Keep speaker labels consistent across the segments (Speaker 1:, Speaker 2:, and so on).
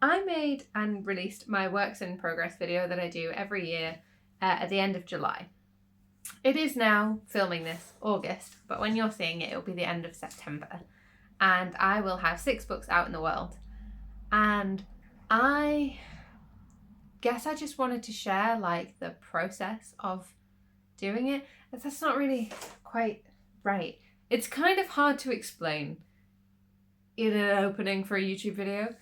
Speaker 1: I made and released my works in progress video that I do every year at the end of July. It is now, filming this, August, but when you're seeing it, it'll be the end of September. And I will have 6 books out in the world. And I guess I just wanted to share like the process of doing it. That's not really quite right. It's kind of hard to explain in an opening for a YouTube video.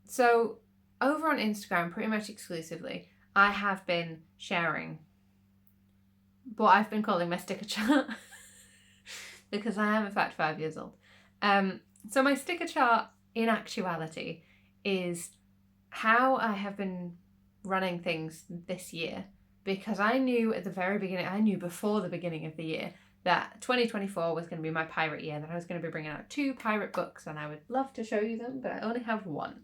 Speaker 1: So over on Instagram, pretty much exclusively, I have been sharing what I've been calling my sticker chart because I am in fact 5 years old. So my sticker chart in actuality is how I have been running things this year, because I knew at the very beginning, I knew before the beginning of the year that 2024 was going to be my pirate year, that I was going to be bringing out 2 pirate books, and I would love to show you them, but I only have 1.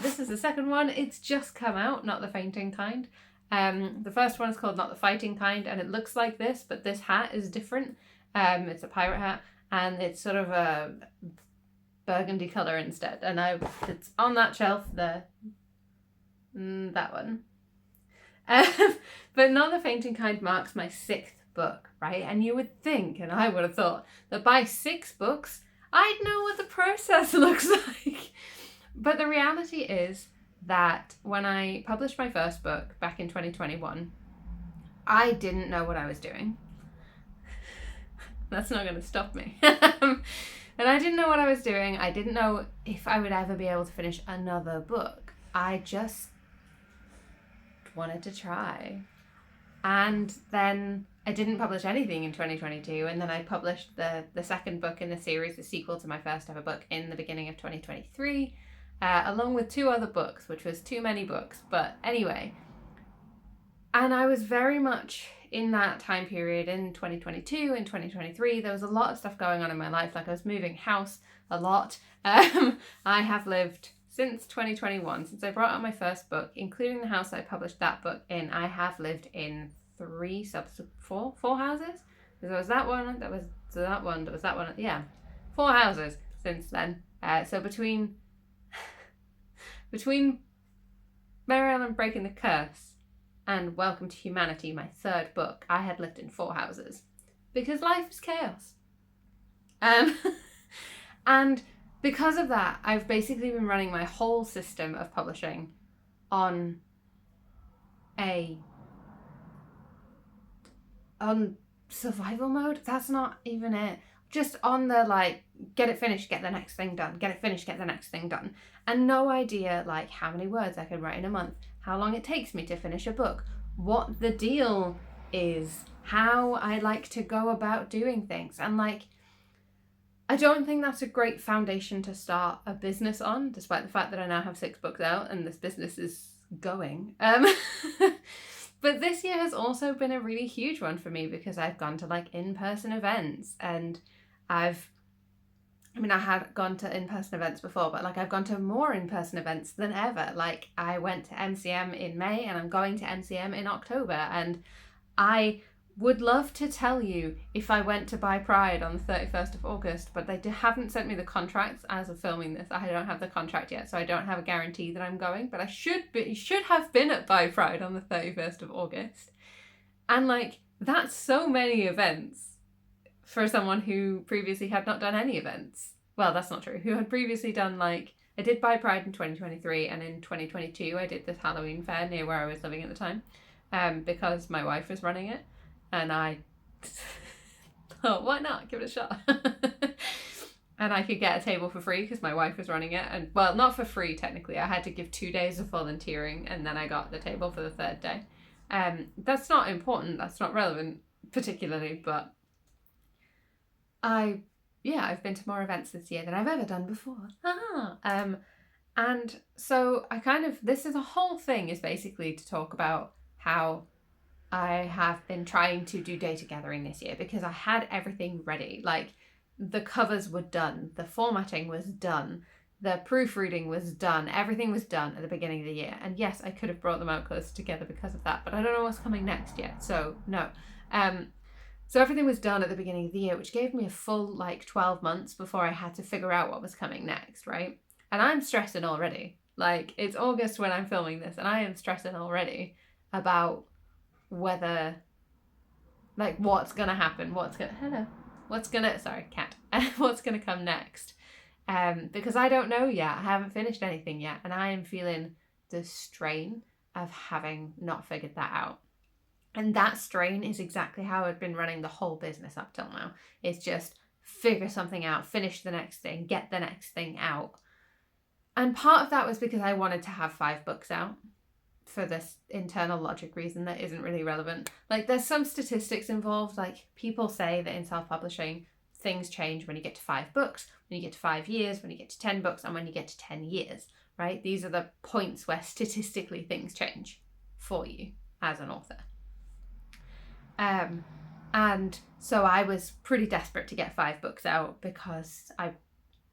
Speaker 1: This is the second one. It's just come out, Not the Fainting Kind. The first one is called Not the Fighting Kind, and it looks like this, but this hat is different. It's a pirate hat, and it's sort of a burgundy colour instead, and it's on that shelf there. That one. But Not the Fainting Kind marks my 6th book, right? And you would think, and I would have thought, that by 6 books, I'd know what the process looks like. But the reality is that when I published my first book back in 2021, I didn't know what I was doing. That's not going to stop me. And I didn't know what I was doing. I didn't know if I would ever be able to finish another book. I just wanted to try. And then I didn't publish anything in 2022, and then I published the second book in the series, the sequel to my first ever book, in the beginning of 2023, along with 2 other books, which was too many books, but anyway. And I was very much in that time period in 2022 and 2023, there was a lot of stuff going on in my life, like I was moving house a lot. I have lived since 2021, since I brought out my first book, including the house that I published that book in, I have lived in 4 houses. There was that one, there was that one, there was that one, yeah, 4 houses since then. So between Mary Ellen Breaking the Curse and Welcome to Humanity, my 3rd book, I had lived in 4 houses because life is chaos. And because of that, I've basically been running my whole system of publishing on survival mode. That's not even it. Just on the like, get it finished, get the next thing done, get it finished, get the next thing done. And no idea like how many words I could write in a month, how long it takes me to finish a book, what the deal is, how I like to go about doing things. And like, I don't think that's a great foundation to start a business on, despite the fact that I now have 6 books out and this business is going. But this year has also been a really huge one for me because I've gone to like in-person events, and I had gone to in-person events before, but like I've gone to more in-person events than ever. Like I went to MCM in May and I'm going to MCM in October, and I would love to tell you if I went to Bi Pride on the 31st of August, but they haven't sent me the contracts as of filming this. I don't have the contract yet, so I don't have a guarantee that I'm going, but I should have been at Bi Pride on the 31st of August. And like, that's so many events for someone who previously had not done any events. Well, that's not true. Who had previously done like, I did Bi Pride in 2023, and in 2022 I did this Halloween fair near where I was living at the time, because my wife was running it. And I thought, why not? Give it a shot. And I could get a table for free because my wife was running it. And well, not for free technically. I had to give 2 days of volunteering, and then I got the table for the 3rd day. That's not important. That's not relevant particularly, but I've been to more events this year than I've ever done before. And so this is a whole thing is basically to talk about how I have been trying to do data gathering this year because I had everything ready. Like the covers were done, the formatting was done, the proofreading was done, everything was done at the beginning of the year. And yes, I could have brought them out closer together because of that, but I don't know what's coming next yet. So no. So everything was done at the beginning of the year, which gave me a full 12 months before I had to figure out what was coming next, right? And I'm stressing already. Like, it's August when I'm filming this, and I am stressing already about whether, like, what's gonna happen, what's gonna come next. Because I don't know yet. I haven't finished anything yet, and I am feeling the strain of having not figured that out. And that strain is exactly how I've been running the whole business up till now. It's just figure something out, finish the next thing, get the next thing out. And part of that was because I wanted to have 5 books out for this internal logic reason that isn't really relevant. Like, there's some statistics involved. Like, people say that in self-publishing, things change when you get to 5 books, when you get to 5 years, when you get to 10 books, and when you get to 10 years, right? These are the points where statistically things change for you as an author. And so I was pretty desperate to get 5 books out because I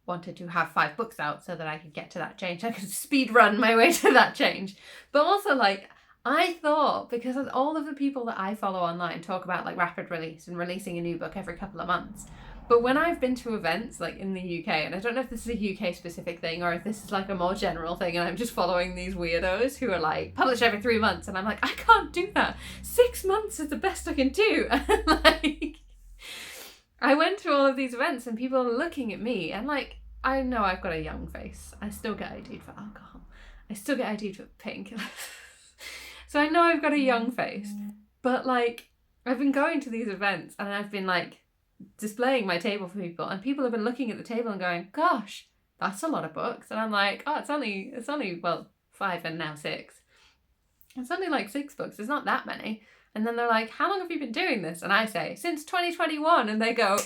Speaker 1: wanted to have 5 books out so that I could get to that change. I could speed run my way to that change. But also, like, I thought, because all of the people that I follow online talk about like rapid release and releasing a new book every couple of months. But when I've been to events like in the UK, and I don't know if this is a UK specific thing or if this is like a more general thing and I'm just following these weirdos who are like, publish every 3 months, and I'm like, I can't do that. 6 months is the best I can do. Like, I went to all of these events and people are looking at me and like, I know I've got a young face. I still get ID'd for alcohol. I still get ID'd for pink. So I know I've got a young face, but like, I've been going to these events and I've been like displaying my table for people, and people have been looking at the table and going, gosh, that's a lot of books. And I'm like, oh, it's only well, 5 and now 6. It's only like 6 books. It's not that many. And then they're like, how long have you been doing this? And I say, since 2021. And they go,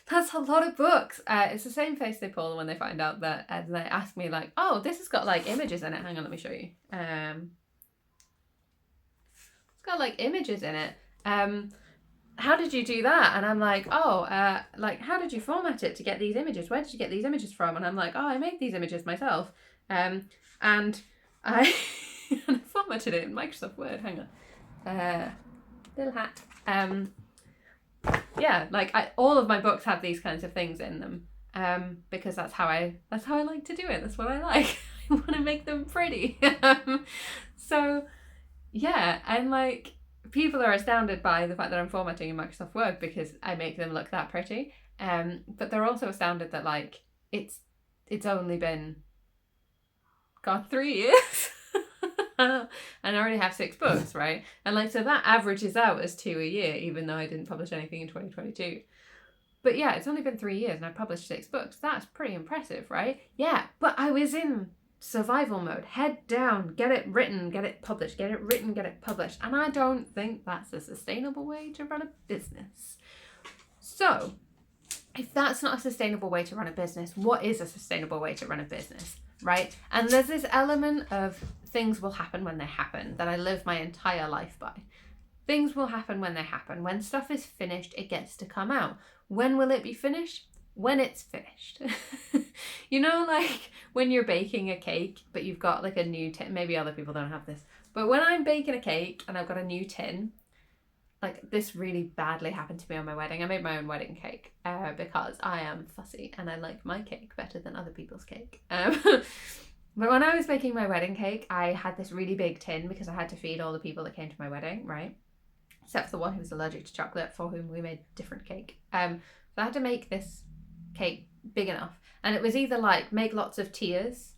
Speaker 1: that's a lot of books. It's the same face they pull when they find out that, and they ask me like, oh, this has got like images in it. Hang on, let me show you. It's got like images in it. How did you do that? And I'm like, oh, like, how did you format it to get these images? Where did you get these images from? And I'm like, oh, I made these images myself. And I formatted it in Microsoft Word. Hang on. Little hat. Yeah, like all of my books have these kinds of things in them. Because that's how I like to do it. That's what I like. I want to make them pretty. So yeah, and like, people are astounded by the fact that I'm formatting in Microsoft Word because I make them look that pretty. But they're also astounded that like it's only been 3 years. And I already have 6 books, right? And like, so that averages out as 2 a year, even though I didn't publish anything in 2022. But yeah, it's only been 3 years and I published 6 books. That's pretty impressive, right? Yeah, but I was in survival mode, head down, get it written, get it published, get it written, get it published. And I don't think that's a sustainable way to run a business. So if that's not a sustainable way to run a business, what is a sustainable way to run a business, right? And there's this element of things will happen when they happen that I live my entire life by. Things will happen when they happen. When stuff is finished, it gets to come out. When will it be finished? When it's finished. You know, like when you're baking a cake, but you've got like a new tin. Maybe other people don't have this. But when I'm baking a cake and I've got a new tin, like this really badly happened to me on my wedding. I made my own wedding cake because I am fussy and I like my cake better than other people's cake. But when I was making my wedding cake, I had this really big tin because I had to feed all the people that came to my wedding, right? Except for the one who was allergic to chocolate, for whom we made different cake. So I had to make this cake big enough, and it was either like make lots of tiers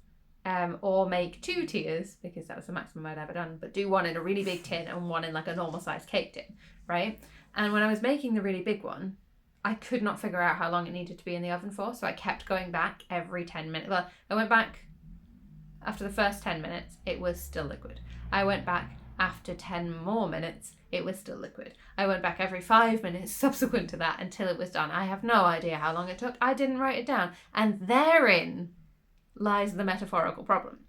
Speaker 1: or make 2 tiers, because that was the maximum I'd ever done, but do one in a really big tin and one in like a normal sized cake tin, right? And when I was making the really big one, I could not figure out how long it needed to be in the oven for, so I kept going back every 10 minutes. Well, I went back after the first 10 minutes, it was still liquid. I went back after 10 more minutes, it was still liquid. I went back every 5 minutes subsequent to that until it was done. I have no idea how long it took. I didn't write it down. And therein lies the metaphorical problem.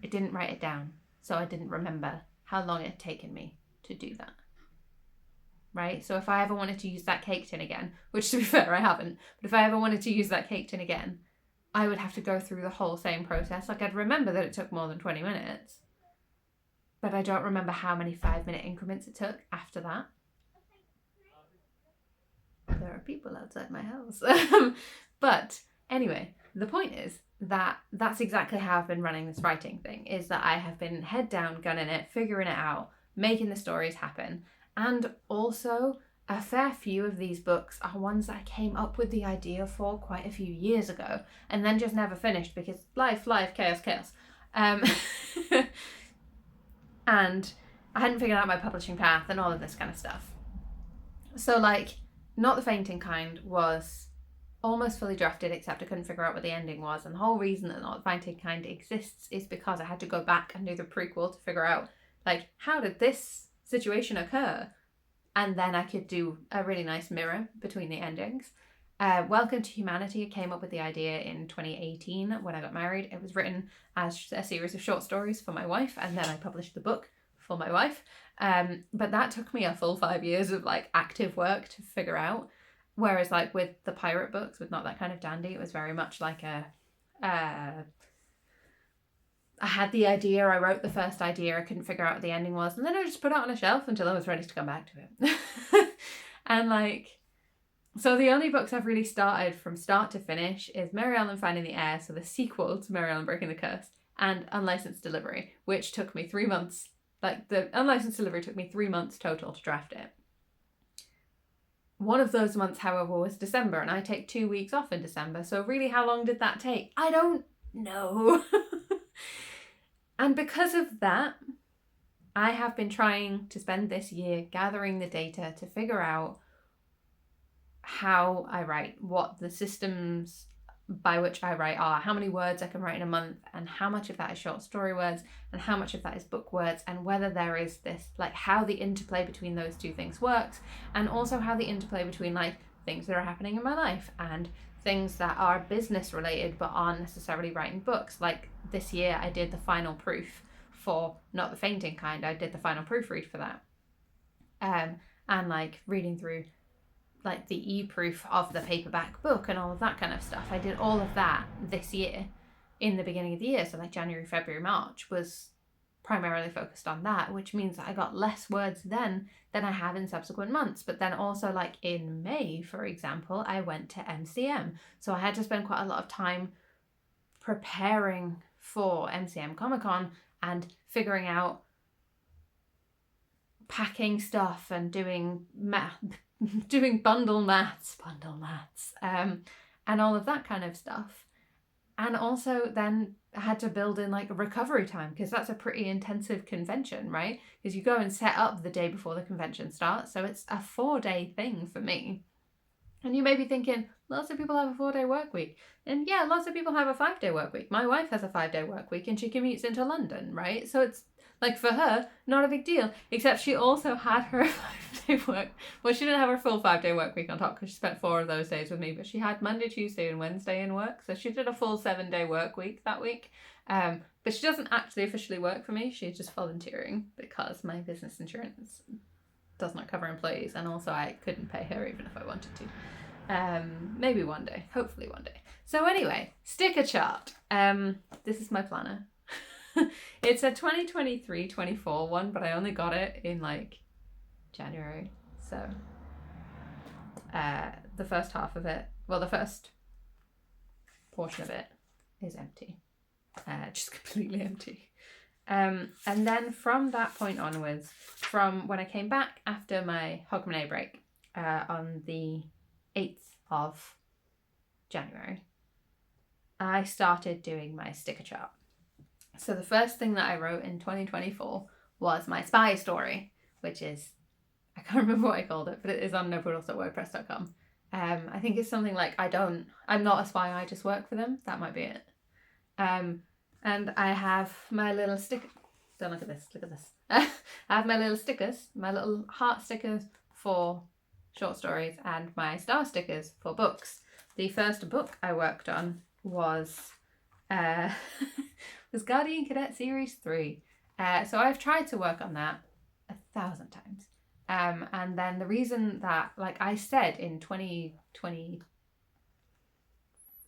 Speaker 1: I didn't write it down, so I didn't remember how long it had taken me to do that. Right? So if I ever wanted to use that cake tin again, which to be fair, I haven't, but if I ever wanted to use that cake tin again, I would have to go through the whole same process. Like, I'd remember that it took more than 20 minutes, but I don't remember how many 5-minute increments it took after that. There are people outside my house. But anyway, the point is, that's exactly how I've been running this writing thing, is that I have been head down, gunning it, figuring it out, making the stories happen. And also, a fair few of these books are ones that I came up with the idea for quite a few years ago and then just never finished because life, chaos. And I hadn't figured out my publishing path and all of this kind of stuff. So, like, Not the Fainting Kind was almost fully drafted, except I couldn't figure out what the ending was. And the whole reason that Not the Fainting Kind exists is because I had to go back and do the prequel to figure out, like, how did this situation occur? And then I could do a really nice mirror between the endings. Welcome to Humanity came up with the idea in 2018 when I got married. It was written as a series of short stories for my wife, and then I published the book for my wife. But that took me a full 5 years of like active work to figure out. Whereas like with the pirate books, with Not That Kind of Dandy, it was very much like I had the idea, I wrote the first idea, I couldn't figure out what the ending was, and then I just put it on a shelf until I was ready to come back to it. And like, so the only books I've really started from start to finish is Mary Ellen Finding the Heir, so the sequel to Mary Ellen Breaking the Curse, and Unlicensed Delivery, which took me 3 months. Like, the Unlicensed Delivery took me 3 months total to draft it. One of those months, however, was December, and I take 2 weeks off in December, so really how long did that take? I don't know. And because of that, I have been trying to spend this year gathering the data to figure out how I write, what the systems by which I write are, how many words I can write in a month, and how much of that is short story words, and how much of that is book words, and whether there is this, like, how the interplay between those two things works, and also how the interplay between, like, things that are happening in my life and things that are business related but aren't necessarily writing books. Like this year I did the final proof for Not the Fainting Kind. I did the final proofread for that. And like reading through like the e-proof of the paperback book and all of that kind of stuff. I did all of that this year in the beginning of the year. So like January, February, March was primarily focused on that, which means that I got less words then than I have in subsequent months. But then also like in May, for example, I went to MCM. So I had to spend quite a lot of time preparing for MCM Comic Con and figuring out packing stuff and doing doing bundle maths, and all of that kind of stuff. And also then I had to build in like a recovery time, because that's a pretty intensive convention, right? Because you go and set up the day before the convention starts. So it's a 4-day thing for me. And you may be thinking, lots of people have a 4-day work week. And yeah, lots of people have a 5-day work week. My wife has a 5-day work week and she commutes into London, right? So it's like, for her, not a big deal. Except she also had her 5-day work. Well, she didn't have her full 5-day work week on top because she spent 4 of those days with me. But she had Monday, Tuesday, and Wednesday in work. So she did a full 7-day work week that week. But she doesn't actually officially work for me. She's just volunteering because my business insurance does not cover employees. And also I couldn't pay her even if I wanted to. Maybe one day. Hopefully one day. So anyway, sticker chart. This is my planner. It's a 2023-24 one, but I only got it in like January. So the first half of it, well, the first portion of it is empty. Just completely empty. And then from that point onwards, from when I came back after my Hogmanay break on the 8th of January, I started doing my sticker chart. So the first thing that I wrote in 2024 was my spy story, which is, I can't remember what I called it, but it is on nopoodles.wordpress.com. I think it's something like, I'm not a spy, I just work for them. That might be it. And I have my little sticker. Don't look at this, look at this. I have my little stickers, my little heart stickers for short stories and my star stickers for books. The first book I worked on was Guardian Cadet Series 3. So I've tried to work on that 1,000 times. And then the reason that, like I said in 2020,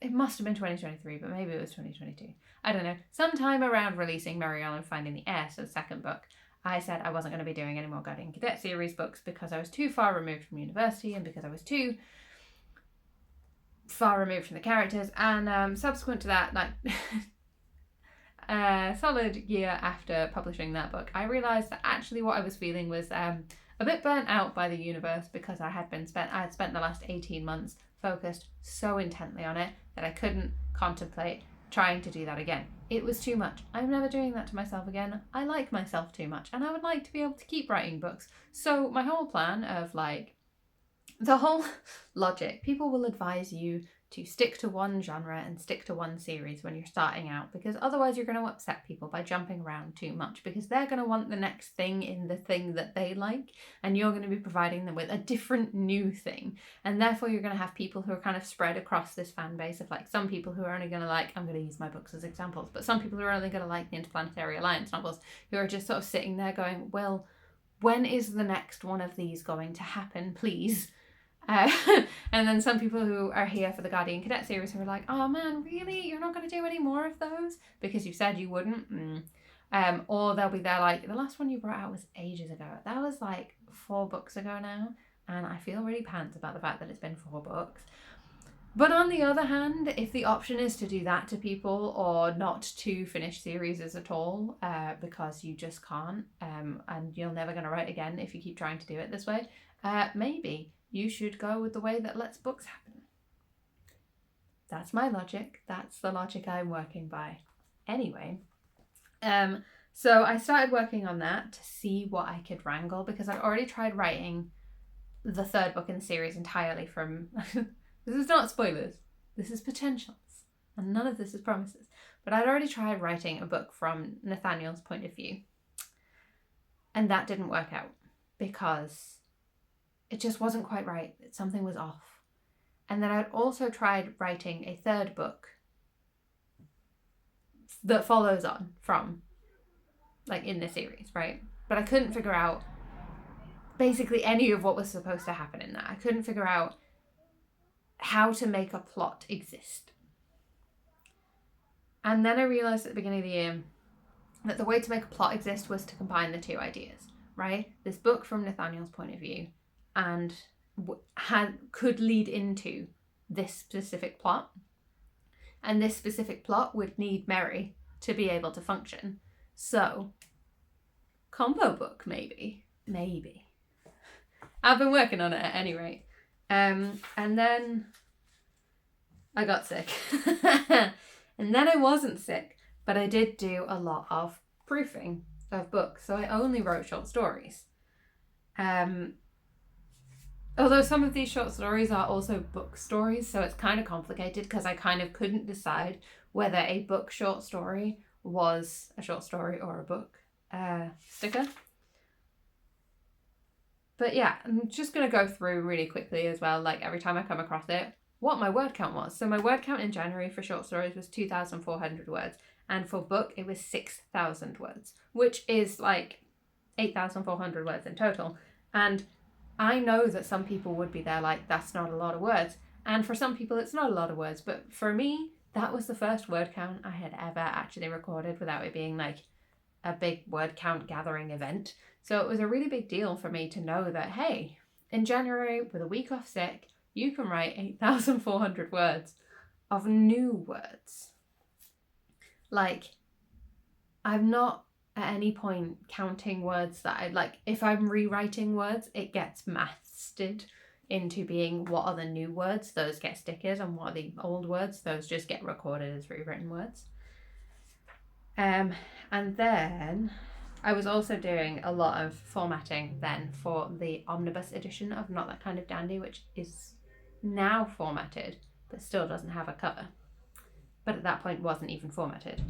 Speaker 1: it must have been 2023, but maybe it was 2022. I don't know. Sometime around releasing Mary Ellen Finding the Heir, so the second book, I said I wasn't going to be doing any more Guardian Cadet Series books because I was too far removed from university and because I was too far removed from the characters. And subsequent to that, like a solid year after publishing that book, I realised that actually what I was feeling was a bit burnt out by the universe, because I had spent the last 18 months focused so intently on it that I couldn't contemplate trying to do that again. It was too much. I'm never doing that to myself again. I like myself too much, and I would like to be able to keep writing books. So my whole plan of like, the whole logic, people will advise you to stick to one genre and stick to one series when you're starting out, because otherwise you're going to upset people by jumping around too much, because they're going to want the next thing in the thing that they like, and you're going to be providing them with a different new thing, and therefore you're going to have people who are kind of spread across this fan base of like some people who are only going to like, I'm going to use my books as examples, but some people who are only going to like the Interplanetary Alliance novels, who are just sort of sitting there going, well, when is the next one of these going to happen, please? And then some people who are here for the Guardian Cadet series who are like, oh man, really? You're not going to do any more of those? Because you said you wouldn't? Or they'll be there like, the last one you brought out was ages ago. That was like 4 books ago now. And I feel really pants about the fact that it's been 4 books. But on the other hand, if the option is to do that to people, or not to finish series at all, because you just can't, and you're never going to write again if you keep trying to do it this way, maybe you should go with the way that lets books happen. That's my logic. That's the logic I'm working by. Anyway, so I started working on that to see what I could wrangle, because I'd already tried writing the 3rd book in the series entirely from... This is not spoilers. This is potentials. And none of this is promises. But I'd already tried writing a book from Nathaniel's point of view. And that didn't work out, because it just wasn't quite right. Something was off. And then I'd also tried writing a 3rd book that follows on from, like, in the series, right? But I couldn't figure out basically any of what was supposed to happen in that. I couldn't figure out how to make a plot exist. And then I realised at the beginning of the year that the way to make a plot exist was to combine the 2 ideas, right? This book from Nathaniel's point of view, and could lead into this specific plot, and this specific plot would need Mary to be able to function. So, combo book, maybe. I've been working on it at any rate. And then I got sick. And then I wasn't sick, but I did do a lot of proofing of books, so I only wrote short stories. Although some of these short stories are also book stories, so it's kind of complicated, because I kind of couldn't decide whether a book short story was a short story or a book sticker. But yeah, I'm just going to go through really quickly as well, like every time I come across it, what my word count was. So my word count in January for short stories was 2,400 words. And for book, it was 6,000 words, which is like 8,400 words in total. And I know that some people would be there like, that's not a lot of words. And for some people, it's not a lot of words. But for me, that was the first word count I had ever actually recorded without it being like a big word count gathering event. So it was a really big deal for me to know that, hey, in January, with a week off sick, you can write 8,400 words of new words. Like, I'm not at any point counting words that I like. If I'm rewriting words, it gets mathsed into being what are the new words, those get stickers, and what are the old words, those just get recorded as rewritten words. And then I was also doing a lot of formatting then for the omnibus edition of Not That Kind of Dandy, which is now formatted but still doesn't have a cover, but at that point wasn't even formatted.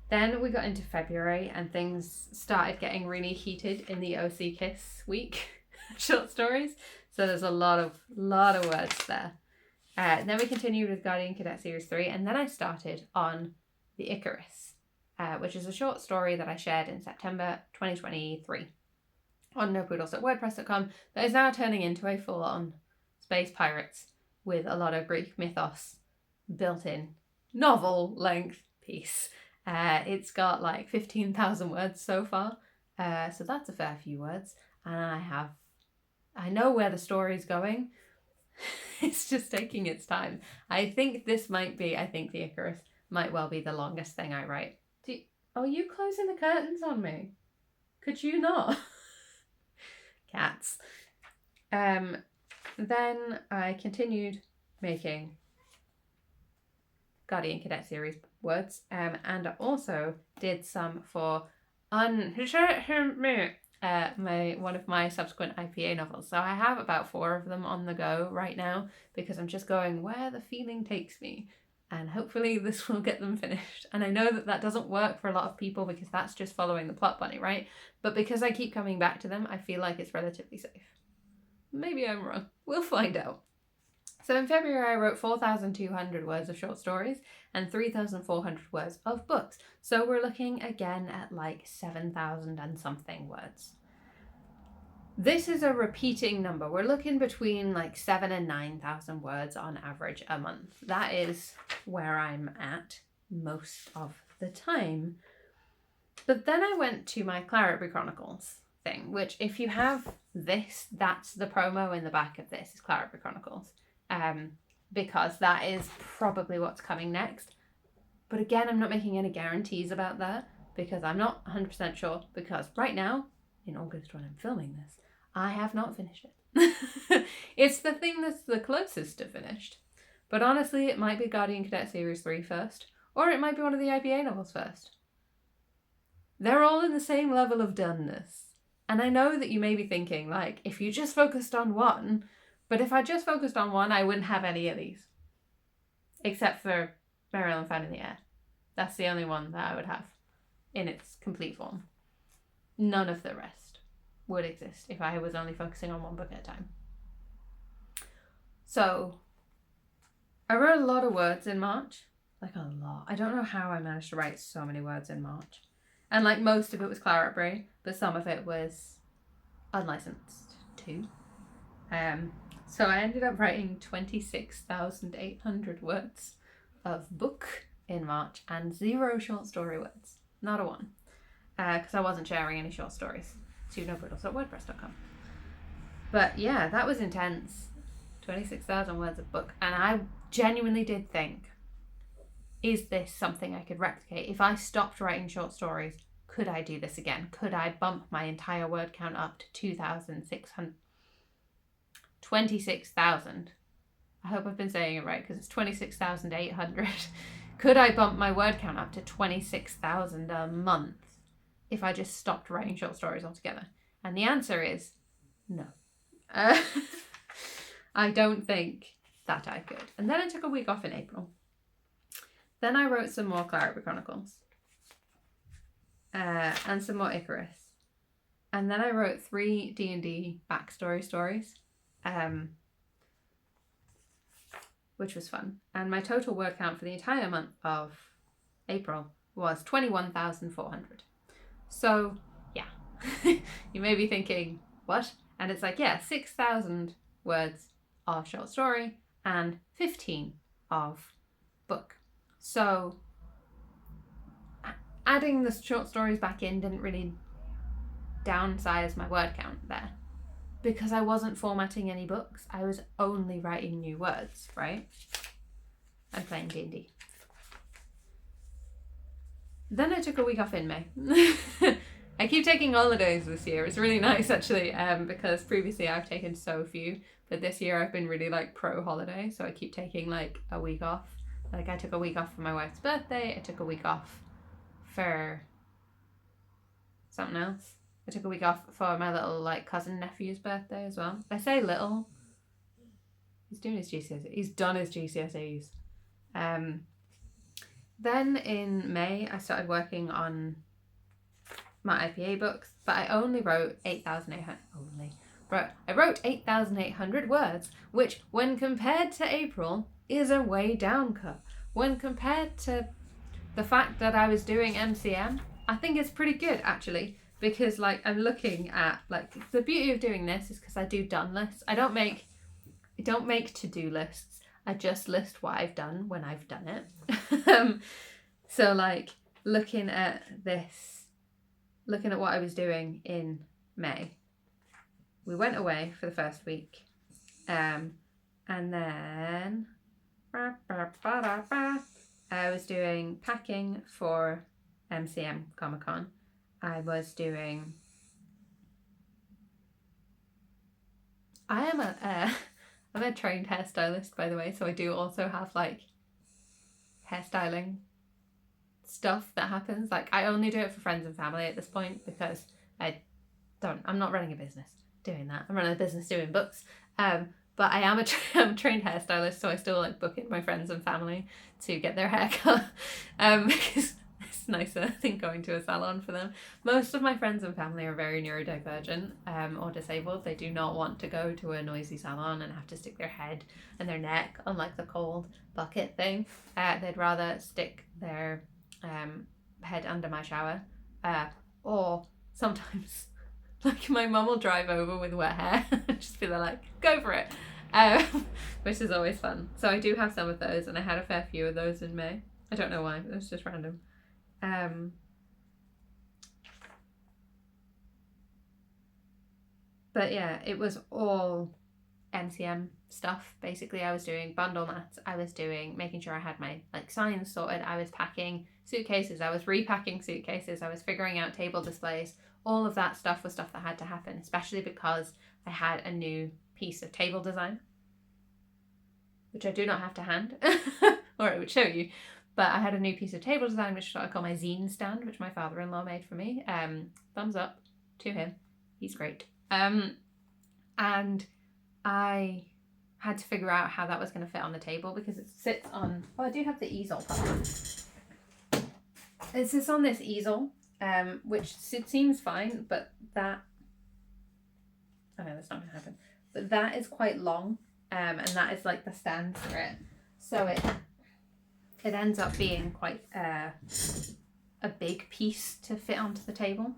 Speaker 1: Then we got into February and things started getting really heated in the OC Kiss week short stories, so there's a lot of words there. Then we continued with Guardian Cadet Series 3, and then I started on The Icarus, which is a short story that I shared in September 2023 on nopoodles.wordpress.com that is now turning into a full-on space pirates with a lot of Greek mythos built in, novel length piece. It's got like 15,000 words so far, so that's a fair few words, and I know where the story's going. It's just taking its time. I think the Icarus might well be the longest thing I write. Are you closing the curtains on me? Could you not? Cats. Then I continued making Guardian Cadet series words, and I also did some for one of my subsequent IPA novels. So I have about 4 of them on the go right now because I'm just going where the feeling takes me, and hopefully this will get them finished. And I know that doesn't work for a lot of people because that's just following the plot bunny, right? But because I keep coming back to them, I feel like it's relatively safe. Maybe I'm wrong. We'll find out. So in February, I wrote 4,200 words of short stories and 3,400 words of books. So we're looking again at like 7,000 and something words. This is a repeating number. We're looking between like 7,000 and 9,000 words on average a month. That is where I'm at most of the time. But then I went to my Clarity Chronicles thing, which if you have this, that's the promo in the back of this is Clarity Chronicles. Because that is probably what's coming next. But again, I'm not making any guarantees about that because I'm not 100% sure, because right now, in August when I'm filming this, I have not finished it. It's the thing that's the closest to finished. But honestly, it might be Guardian Cadet Series 3 first, or it might be one of the IPA novels first. They're all in the same level of doneness. And I know that you may be thinking, like, if you just focused on one, but if I just focused on one, I wouldn't have any of these. Except for Marilyn Found in the Air. That's the only one that I would have in its complete form. None of the rest would exist if I was only focusing on one book at a time. So, I wrote a lot of words in March. Like a lot. I don't know how I managed to write so many words in March. And like most of it was Clarity, but some of it was unlicensed too. So I ended up writing 26,800 words of book in March and 0 short story words. Not a one. Because I wasn't sharing any short stories to nobriddles.wordpress.com. But yeah, that was intense. 26,000 words of book. And I genuinely did think, is this something I could replicate? If I stopped writing short stories, could I do this again? Could I bump my entire word count up to 2,600? 26,000. I hope I've been saying it right because it's 26,800. Could I bump my word count up to 26,000 a month if I just stopped writing short stories altogether? And the answer is no. I don't think that I could. And then I took a week off in April. Then I wrote some more Clarity Chronicles and some more Icarus. And then I wrote 3 D&D backstory stories. Which was fun. And my total word count for the entire month of April was 21,400. So, yeah. You may be thinking, what? And it's like, yeah, 6,000 words of short story and 15 of book. So, adding the short stories back in didn't really downsize my word count there. Because I wasn't formatting any books. I was only writing new words, right? I'm playing D&D. Then I took a week off in May. I keep taking holidays this year. It's really nice, actually, because previously I've taken so few. But this year I've been really, like, pro-holiday. So I keep taking, like, a week off. Like, I took a week off for my wife's birthday. I took a week off for something else. I took a week off for my little like cousin nephew's birthday as well. I say little. He's doing his GCSEs. He's done his GCSEs. Then in May I started working on my IPA books, but I only wrote 8,800. I wrote 8,800 words, which when compared to April is a way down cut. When compared to the fact that I was doing MCM, I think it's pretty good actually. Because, like, I'm looking at, like, the beauty of doing this is because I do done lists. I don't make to-do lists. I just list what I've done when I've done it. So, like, looking at what I was doing in May. We went away for the first week. And And then I was doing packing for MCM Comic Con. I was doing. I'm a trained hairstylist, by the way, so I do also have like hairstyling stuff that happens. Like, I only do it for friends and family at this point because I'm not running a business doing that. I'm running a business doing books. But I am I'm a trained hairstylist, so I still like book in my friends and family to get their hair cut. Because it's nicer than going to a salon for them. Most of my friends and family are very neurodivergent or disabled. They do not want to go to a noisy salon and have to stick their head and their neck on like the cold bucket thing. They'd rather stick their head under my shower. Or sometimes like my mum will drive over with wet hair and just be there like, go for it. Which is always fun. So I do have some of those, and I had a fair few of those in May. I don't know why, it was just random. But yeah, it was all MCM stuff. Basically, I was doing bundle mats, I was doing making sure I had my like signs sorted, I was packing suitcases, I was repacking suitcases, I was figuring out table displays. All of that stuff was stuff that had to happen, especially because I had a new piece of table design, which I do not have to hand, or it would show you. But I had a new piece of table design, which I call my zine stand, which my father-in-law made for me. Thumbs up to him. He's great. And I had to figure out how that was going to fit on the table because it sits on... Oh, I do have the easel part. It sits on this easel, which seems fine, but that... Oh no, that's not going to happen. But that is quite long, and that is like the stand for it. So it ends up being quite a big piece to fit onto the table.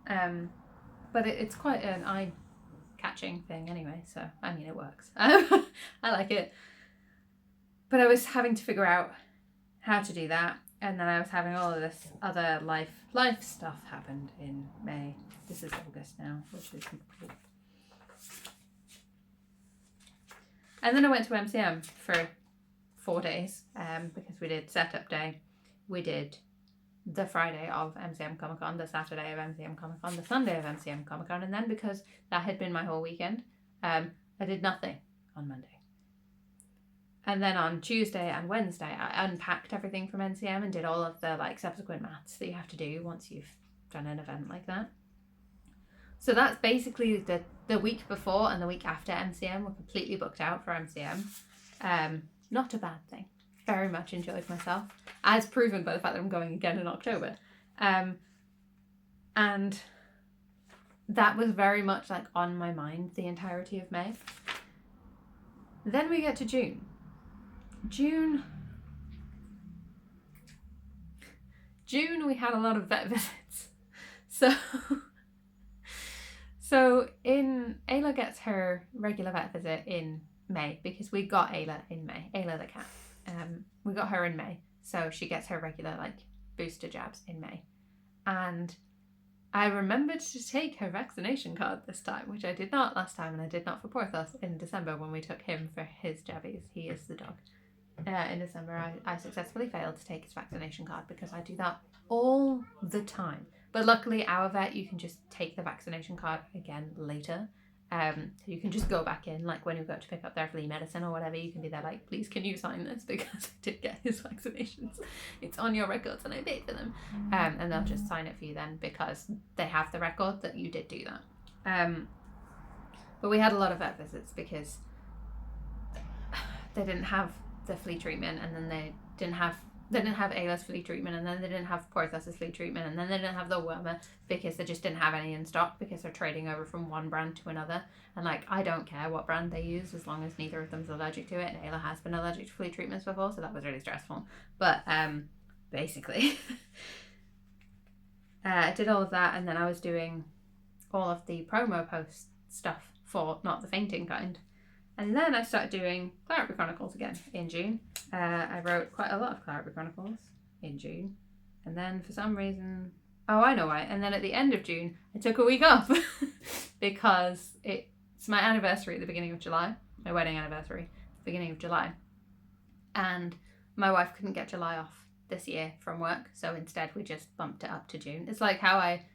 Speaker 1: But it's quite an eye-catching thing anyway, so I mean, it works. I like it. But I was having to figure out how to do that, and then I was having all of this other life stuff happened in May. This is August now, which is cool. And then I went to MCM for 4 days because we did setup day. We did the Friday of MCM Comic Con, the Saturday of MCM Comic Con, the Sunday of MCM Comic Con, and then because that had been my whole weekend, I did nothing on Monday. And then on Tuesday and Wednesday, I unpacked everything from MCM and did all of the like subsequent mats that you have to do once you've done an event like that. So that's basically the week before and the week after MCM were completely booked out for MCM. Not a bad thing. Very much enjoyed myself, as proven by the fact that I'm going again in October. And that was very much like on my mind the entirety of May. Then we get to June. June we had a lot of vet visits. So Ayla gets her regular vet visit in May because we got Ayla in May. Ayla the cat. We got her in May, so she gets her regular like booster jabs in May. And I remembered to take her vaccination card this time, which I did not last time, and I did not for Porthos in December when we took him for his jabbies. He is the dog. In December, I successfully failed to take his vaccination card because I do that all the time. But luckily, our vet, you can just take the vaccination card again later. So you can just go back in, like when you go to pick up their flea medicine or whatever, you can be there like, please can you sign this because I did get his vaccinations. It's on your records and I paid for them. And they'll just sign it for you then because they have the record that you did do that. But we had a lot of vet visits because they didn't have the flea treatment, and then they didn't have Ayla's flea treatment, and then they didn't have Porthos's flea treatment, and then they didn't have the wormer because they just didn't have any in stock because they're trading over from one brand to another. And like, I don't care what brand they use as long as neither of them's allergic to it, and Ayla has been allergic to flea treatments before, so that was really stressful. But basically I did all of that, and then I was doing all of the promo post stuff for Not the Fainting Kind. And then I started doing Clarity Chronicles again in June. I wrote quite a lot of Clarity Chronicles in June. And then for some reason... Oh, I know why. And then at the end of June, I took a week off because it's my anniversary at the beginning of July, my wedding anniversary. beginning of July. And my wife couldn't get July off this year from work, so instead we just bumped it up to June. It's like how I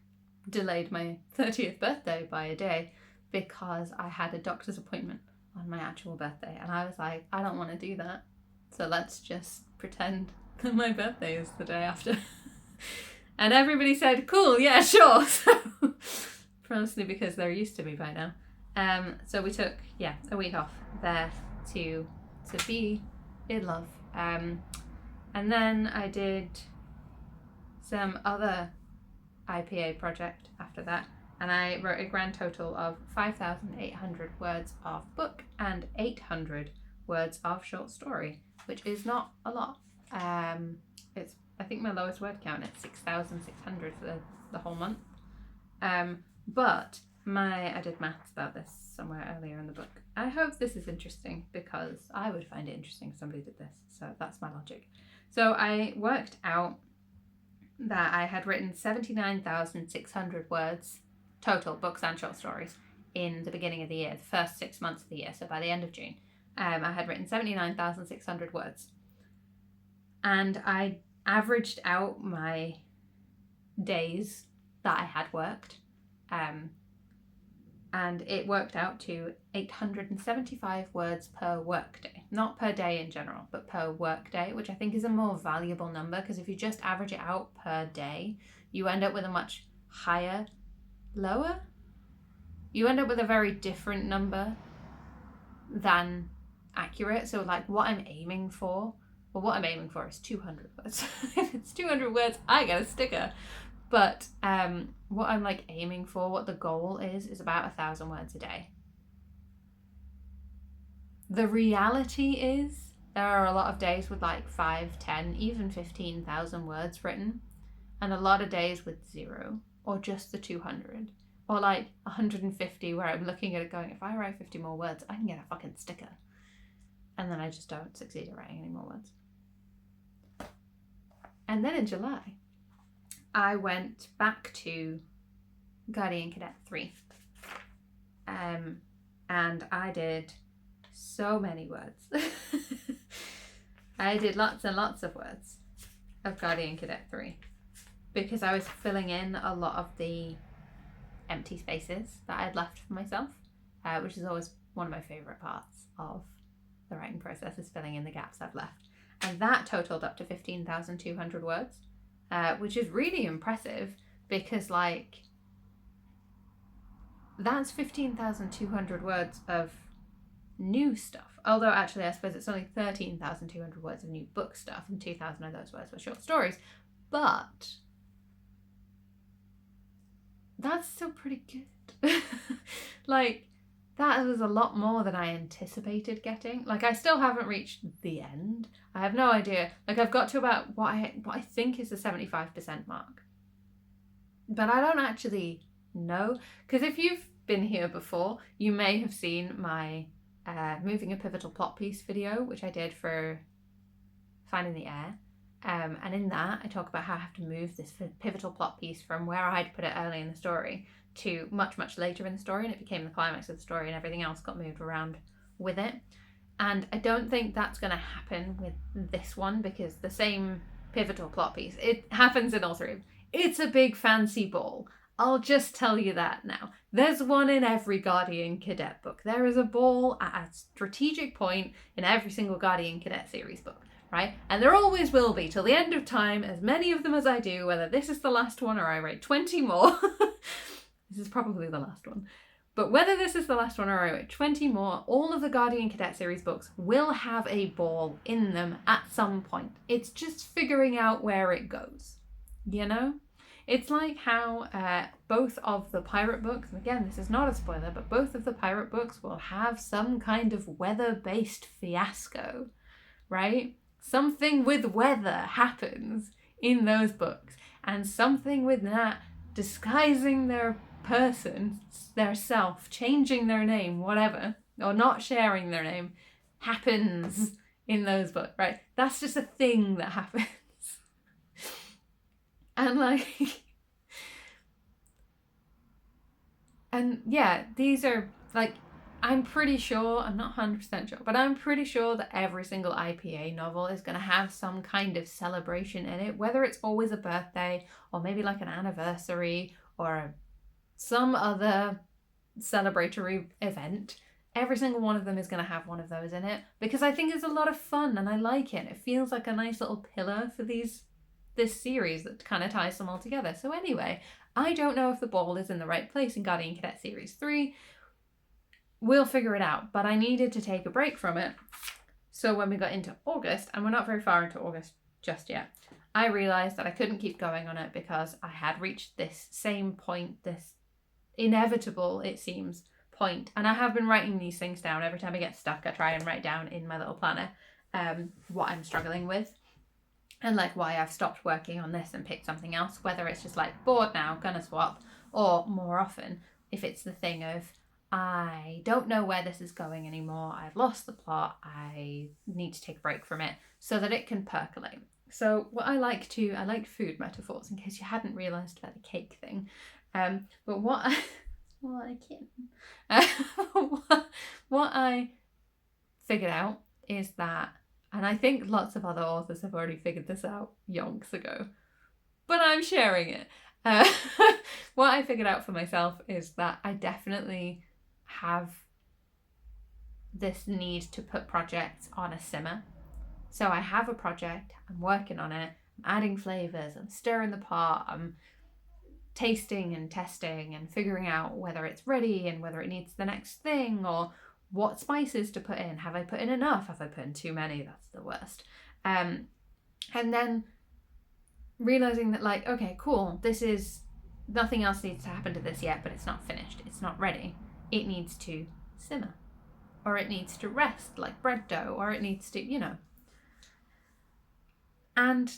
Speaker 1: delayed my 30th birthday by a day because I had a doctor's appointment on my actual birthday, and I was like, I don't want to do that, so let's just pretend that my birthday is the day after. And everybody said, cool, yeah, sure. So, mostly because they're used to me by now. So we took, a week off there to be in love. And then I did some other IPA project after that, and I wrote a grand total of 5,800 words of book and 800 words of short story, which is not a lot. It's, I think, my lowest word count at 6,600 for the whole month. But I did maths about this somewhere earlier in the book. I hope this is interesting because I would find it interesting if somebody did this. So that's my logic. So I worked out that I had written 79,600 words total, books and short stories, in the beginning of the year, the first 6 months of the year. So by the end of June, I had written 79,600 words. And I averaged out my days that I had worked. And it worked out to 875 words per workday. Not per day in general, but per workday, which I think is a more valuable number, because if you just average it out per day, you end up with a much you end up with a very different number than accurate. So like what I'm aiming for is 200 words. If it's 200 words, I get a sticker. But what I'm like aiming for, what the goal is about 1,000 words a day. The reality is there are a lot of days with like 5, 10, even 15,000 words written, and a lot of days with 0 or just the 200 or like 150 where I'm looking at it going, if I write 50 more words, I can get a fucking sticker. And then I just don't succeed at writing any more words. And then in July, I went back to Guardian Cadet 3. And I did so many words. I did lots and lots of words of Guardian Cadet 3 because I was filling in a lot of the empty spaces that I'd left for myself, which is always one of my favourite parts of the writing process, is filling in the gaps I've left. And that totaled up to 15,200 words. Which is really impressive because, like, that's 15,200 words of new stuff. Although, actually, I suppose it's only 13,200 words of new book stuff, and 2,000 of those words were short stories. But that's still pretty good. Like, that was a lot more than I anticipated getting. Like, I still haven't reached the end. I have no idea. Like, I've got to about what I think is the 75% mark. But I don't actually know. Because if you've been here before, you may have seen my Moving a Pivotal Plot Piece video, which I did for Finding the Air. And in that, I talk about how I have to move this pivotal plot piece from where I'd put it early in the story to much, much later in the story, and it became the climax of the story and everything else got moved around with it. And I don't think that's going to happen with this one because the same pivotal plot piece, it happens in all three of them. It's a big fancy ball. I'll just tell you that now. There's one in every Guardian Cadet book. There is a ball at a strategic point in every single Guardian Cadet series book, right? And there always will be till the end of time, as many of them as I do, whether this is the last one or I write 20 more. This is probably the last one. But whether this is the last one or I write 20 more, all of the Guardian Cadet series books will have a ball in them at some point. It's just figuring out where it goes, you know? It's like how both of the pirate books, and again, this is not a spoiler, but both of the pirate books will have some kind of weather-based fiasco, right? Something with weather happens in those books, and something with that disguising their person, their self, changing their name, whatever, or not sharing their name, happens in those books, right? That's just a thing that happens. And like, and yeah, these are like, I'm pretty sure, I'm not 100% sure, but I'm pretty sure that every single IPA novel is going to have some kind of celebration in it, whether it's always a birthday or maybe like an anniversary or some other celebratory event. Every single one of them is going to have one of those in it because I think it's a lot of fun and I like it. It feels like a nice little pillar for this series that kind of ties them all together. So anyway, I don't know if the ball is in the right place in Guardian Cadet Series 3. We'll figure it out, but I needed to take a break from it. So when we got into August, and we're not very far into August just yet, I realised that I couldn't keep going on it because I had reached this same point, this inevitable, it seems, point. And I have been writing these things down. Every time I get stuck, I try and write down in my little planner what I'm struggling with and like why I've stopped working on this and picked something else, whether it's just like bored now, gonna swap, or more often if it's the thing of I don't know where this is going anymore, I've lost the plot, I need to take a break from it so that it can percolate. So what I like food metaphors, in case you hadn't realised about the cake thing. But what I figured out is that, and I think lots of other authors have already figured this out yonks ago, but I'm sharing it. What I figured out for myself is that I definitely have this need to put projects on a simmer. So I have a project, I'm working on it, I'm adding flavours, I'm stirring the pot, I'm tasting and testing and figuring out whether it's ready and whether it needs the next thing or what spices to put in. Have I put in enough? Have I put in too many? That's the worst. And then realizing that like, okay, cool, this is, nothing else needs to happen to this yet, but it's not finished. It's not ready. It needs to simmer or it needs to rest like bread dough or it needs to, you know. And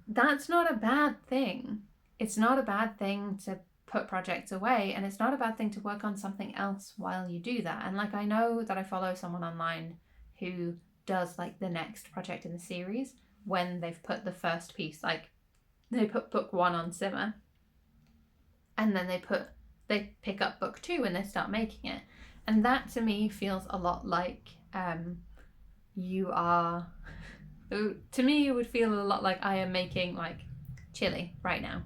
Speaker 1: that's not a bad thing. It's not a bad thing to put projects away, and it's not a bad thing to work on something else while you do that. And like I know that I follow someone online who does like the next project in the series when they've put the first piece, like they put book 1 on simmer and then they pick up book 2 and they start making it. And that to me feels a lot like you are, to me it would feel a lot like I am making like chili right now,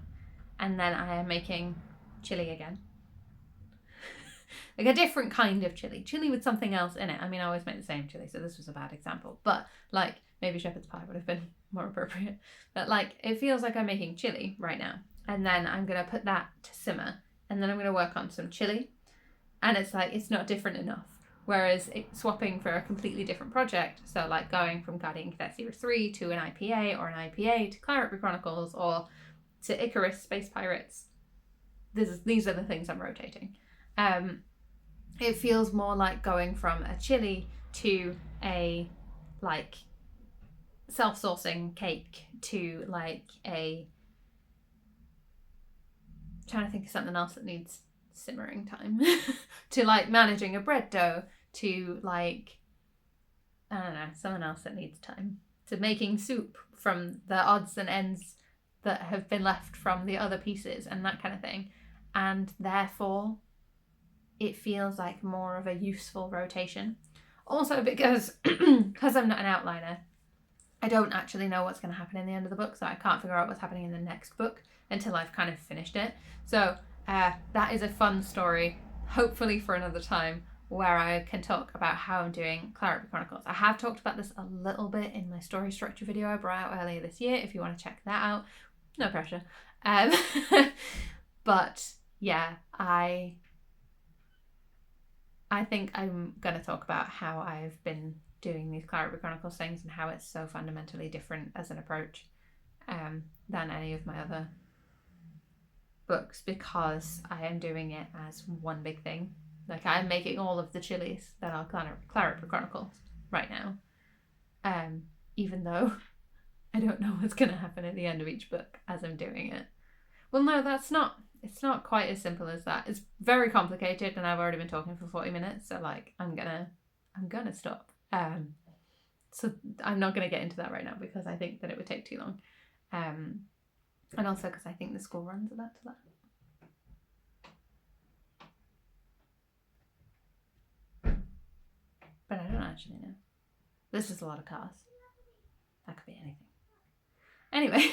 Speaker 1: and then I am making chili again. Like a different kind of chili with something else in it. I mean, I always make the same chili, so this was a bad example, but like maybe shepherd's pie would have been more appropriate. But like it feels like I'm making chili right now, and then I'm gonna put that to simmer, and then I'm gonna work on some chili, and it's like it's not different enough. Whereas swapping for a completely different project, so like going from Guardian Cadet Series 3 to an IPA, or an IPA to Clara Chronicles, or to Icarus Space Pirates, these are the things I'm rotating. It feels more like going from a chili to a like self-sourcing cake to like a, trying to think of something else that needs simmering time to like managing a bread dough to like, I don't know, something else that needs time, to making soup from the odds and ends that have been left from the other pieces and that kind of thing. And therefore it feels like more of a useful rotation. Also because I'm not an outliner, I don't actually know what's going to happen in the end of the book, so I can't figure out what's happening in the next book until I've kind of finished it. So that is a fun story, hopefully for another time, where I can talk about how I'm doing Clara Chronicles. I have talked about this a little bit in my story structure video I brought out earlier this year, if you want to check that out. No pressure. But yeah, I think I'm going to talk about how I've been doing these Clara Chronicles things and how it's so fundamentally different as an approach than any of my other books, because I am doing it as one big thing. Like I'm making all of the chilies that are Clara Chronicles right now, even though I don't know what's going to happen at the end of each book as I'm doing it. Well, no, it's not quite as simple as that. It's very complicated, and I've already been talking for 40 minutes, so like I'm gonna stop. So I'm not gonna get into that right now because I think that it would take too long. And also because I think the school runs are that to that. But I don't actually know. This is a lot of cars. That could be anything. Anyway,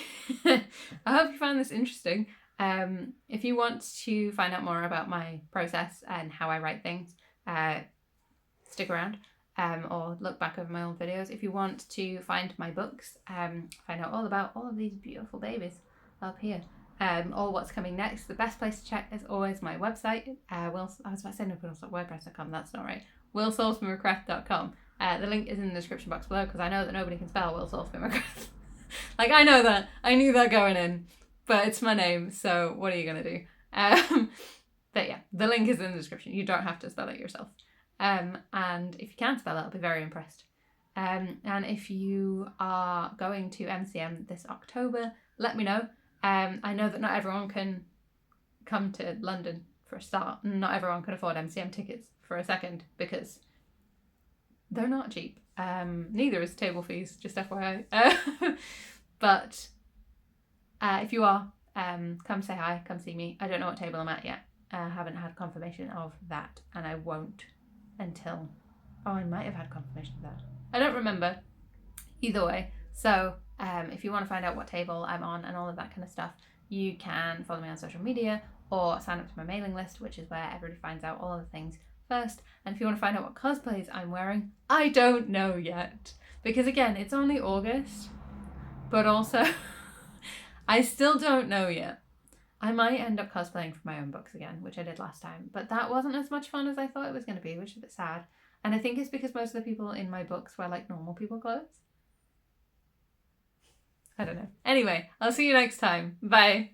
Speaker 1: I hope you found this interesting. If you want to find out more about my process and how I write things, stick around or look back over my old videos. If you want to find my books, find out all about all of these beautiful babies up here, or what's coming next, the best place to check is always my website. I was about to say WordPress.com, that's not right. willsourcefromacreth.com. The link is in the description box below because I know that nobody can spell Will Source from Macreth. Like, I know that. I knew that going in. But it's my name, so what are you going to do? But yeah, the link is in the description. You don't have to spell it yourself. And if you can spell it, I'll be very impressed. And if you are going to MCM this October, let me know. I know that not everyone can come to London for a start. Not everyone can afford MCM tickets for a second because they're not cheap. Neither is table fees, just FYI. But if you are, come say hi, come see me. I don't know what table I'm at yet. I haven't had confirmation of that, and I won't until... Oh, I might have had confirmation of that. I don't remember. Either way. So if you want to find out what table I'm on and all of that kind of stuff, you can follow me on social media or sign up to my mailing list, which is where everybody finds out all of the things first. And if you want to find out what cosplays I'm wearing, I don't know yet. Because again, it's only August, but also I still don't know yet. I might end up cosplaying for my own books again, which I did last time, but that wasn't as much fun as I thought it was going to be, which is a bit sad. And I think it's because most of the people in my books wear like normal people clothes. I don't know. Anyway, I'll see you next time. Bye.